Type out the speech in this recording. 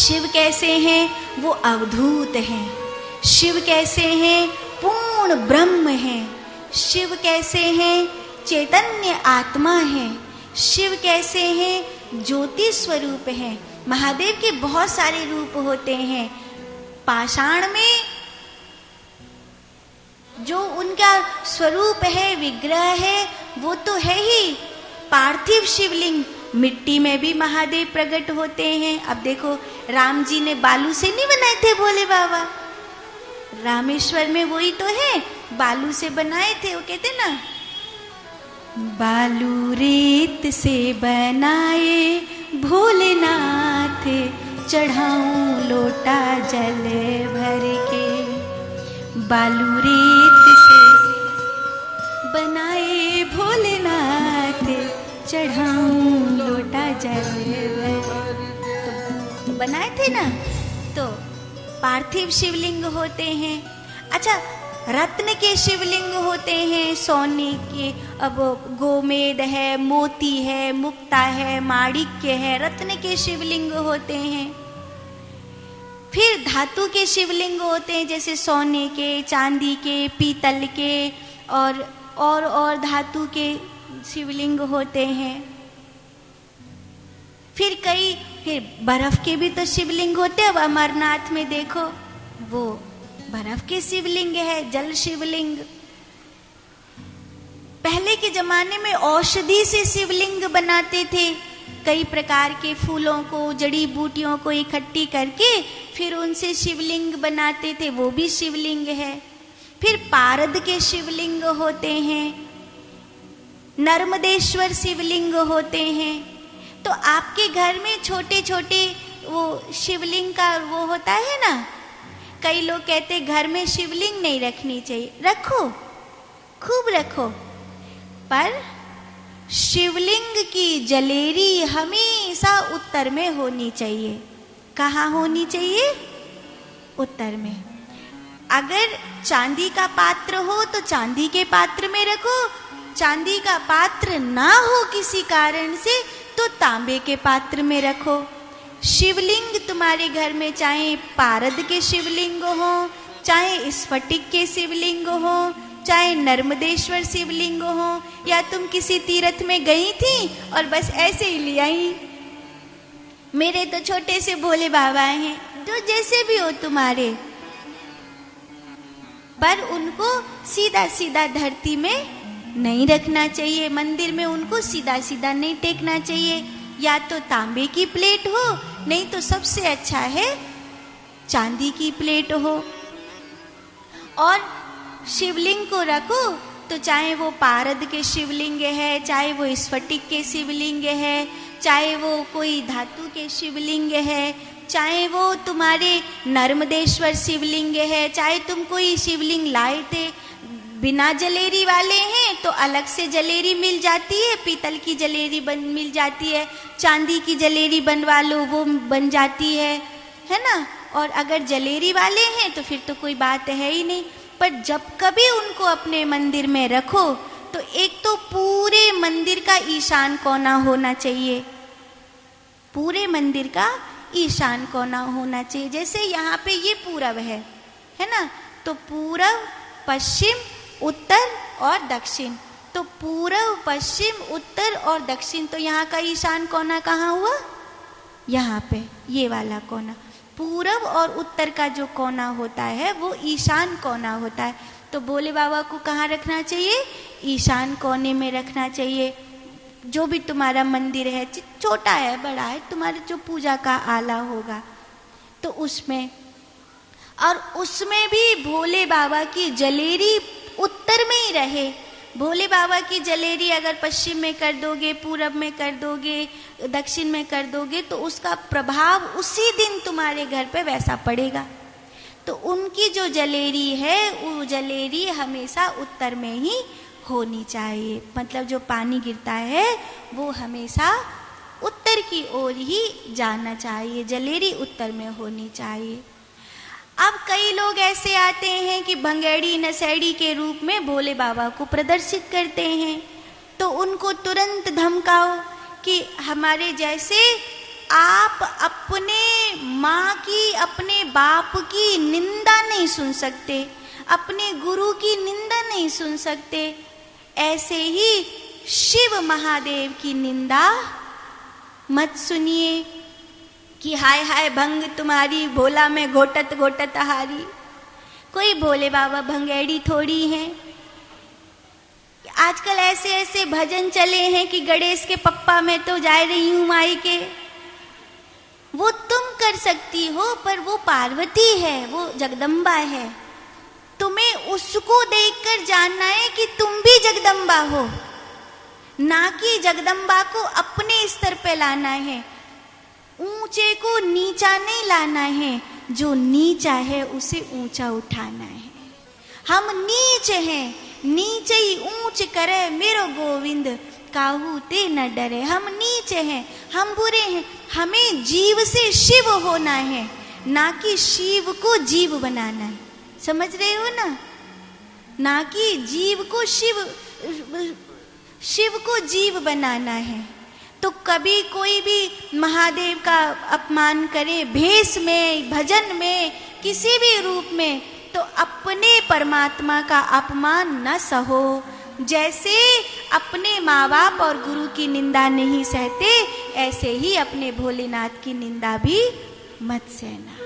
शिव कैसे हैं? वो अवधूत हैं। शिव कैसे हैं? पूर्ण ब्रह्म हैं। शिव कैसे हैं? चैतन्य आत्मा है। शिव कैसे हैं? ज्योति स्वरूप हैं। महादेव के बहुत सारे रूप होते हैं। पाषाण में जो उनका स्वरूप है, विग्रह है, वो तो है ही। पार्थिव शिवलिंग, मिट्टी में भी महादेव प्रकट होते हैं। अब देखो, राम जी ने बालू से नहीं बनाए थे भोले बाबा, रामेश्वर में वही तो है, बालू से बनाए थे। वो कहते ना, बालू रेत से बनाए भोलेनाथ, चढ़ाऊं लोटा जल भर के। बालू रेत से बनाए भोलेनाथ, चढ़ाऊं लोटा जल भर। तो बनाए थे ना, तो पार्थिव शिवलिंग होते हैं। अच्छा, रत्न के शिवलिंग होते हैं, सोने के। अब गोमेद है, मोती है, मुक्ता है, माणिक्य है, रत्न के शिवलिंग होते हैं। फिर धातु के शिवलिंग होते हैं, जैसे सोने के, चांदी के, पीतल के और धातु के शिवलिंग होते हैं। फिर बर्फ के भी तो शिवलिंग होते हैं। अब अमरनाथ में देखो, वो बर्फ के शिवलिंग है, जल शिवलिंग। पहले के जमाने में औषधि से शिवलिंग बनाते थे। कई प्रकार के फूलों को, जड़ी बूटियों को इकट्ठी करके फिर उनसे शिवलिंग बनाते थे, वो भी शिवलिंग है। फिर पारद के शिवलिंग होते हैं, नर्मदेश्वर शिवलिंग होते हैं। तो आपके घर में छोटे छोटे वो शिवलिंग का वो होता है ना। कई लोग कहते घर में शिवलिंग नहीं रखनी चाहिए। रखो, खूब रखो, पर शिवलिंग की जलेरी हमेशा उत्तर में होनी चाहिए। कहाँ होनी चाहिए? उत्तर में। अगर चांदी का पात्र हो तो चांदी के पात्र में रखो। चांदी का पात्र ना हो किसी कारण से तो तांबे के पात्र में रखो। शिवलिंग तुम्हारे घर में चाहे पारद के शिवलिंग हो, चाहे स्फटिक के शिवलिंग हो, चाहे नर्मदेश्वर शिवलिंग हो, या तुम किसी तीर्थ में गई थी और बस ऐसे ही ले आई। मेरे तो छोटे से भोले बाबा हैं, जो जैसे भी हो तुम्हारे, पर उनको सीधा सीधा धरती में नहीं रखना चाहिए। मंदिर में उनको सीधा सीधा नहीं टेकना चाहिए। या तो तांबे की प्लेट हो, नहीं तो सबसे अच्छा है चांदी की प्लेट हो। और शिवलिंग को रखो तो चाहे वो पारद के शिवलिंग है, चाहे वो स्फटिक के शिवलिंग है, चाहे वो कोई धातु के शिवलिंग है, चाहे वो तुम्हारे नर्मदेश्वर शिवलिंग है, चाहे तुम कोई शिवलिंग लाए थे बिना जलेरी वाले हैं तो अलग से जलेरी मिल जाती है, पीतल की जलेरी मिल जाती है, चांदी की जलेरी बनवा लो वो बन जाती है ना। और अगर जलेरी वाले हैं तो फिर तो कोई बात है ही नहीं। पर जब कभी उनको अपने मंदिर में रखो तो एक तो पूरे मंदिर का ईशान कोना होना चाहिए। पूरे मंदिर का ईशान कोना होना चाहिए। जैसे यहाँ पे ये पूरब है ना, तो पूरब, पश्चिम, उत्तर और दक्षिण। तो पूरब, पश्चिम, उत्तर और दक्षिण, तो यहाँ का ईशान कोना कहाँ हुआ? यहाँ पे, ये वाला कोना। पूरब और उत्तर का जो कोना होता है वो ईशान कोना होता है। तो भोले बाबा को कहाँ रखना चाहिए? ईशान कोने में रखना चाहिए। जो भी तुम्हारा मंदिर है, छोटा है बड़ा है, तुम्हारे जो पूजा का आला होगा तो उसमें, और उसमें भी भोले बाबा की जलेरी उत्तर में ही रहे। भोले बाबा की जलेरी अगर पश्चिम में कर दोगे, पूरब में कर दोगे, दक्षिण में कर दोगे तो उसका प्रभाव उसी दिन तुम्हारे घर पे वैसा पड़ेगा। तो उनकी जो जलेरी है वो जलेरी हमेशा उत्तर में ही होनी चाहिए। मतलब जो पानी गिरता है वो हमेशा उत्तर की ओर ही जाना चाहिए, जलेरी उत्तर में होनी चाहिए। अब कई लोग ऐसे आते हैं कि भंगेड़ी नशेड़ी के रूप में भोले बाबा को प्रदर्शित करते हैं, तो उनको तुरंत धमकाओ कि हमारे जैसे आप अपने माँ की, अपने बाप की निंदा नहीं सुन सकते, अपने गुरु की निंदा नहीं सुन सकते, ऐसे ही शिव महादेव की निंदा मत सुनिए कि हाय हाय भंग तुम्हारी, भोला में घोटत घोटत हारी। कोई भोले बाबा भंगेड़ी थोड़ी हैं। आजकल ऐसे ऐसे भजन चले हैं कि गणेश के पप्पा मैं तो जा रही हूं माई के। वो तुम कर सकती हो, पर वो पार्वती है, वो जगदम्बा है। तुम्हें उसको देखकर जानना है कि तुम भी जगदम्बा हो, ना कि जगदम्बा को अपने स्तर पे लाना है। ऊंचे को नीचा नहीं लाना है, जो नीचा है उसे ऊंचा उठाना है। हम नीच हैं, नीचे ही ऊंच करे मेरो गोविंद, काहू ते न डरे। हम नीचे हैं, हम बुरे हैं, हमें जीव से शिव होना है, ना कि शिव को जीव बनाना है। समझ रहे हो ना? ना कि जीव को शिव को जीव बनाना है। तो कभी कोई भी महादेव का अपमान करे भेष में, भजन में, किसी भी रूप में, तो अपने परमात्मा का अपमान न सहो। जैसे अपने माँ बाप और गुरु की निंदा नहीं सहते, ऐसे ही अपने भोलेनाथ की निंदा भी मत सहना।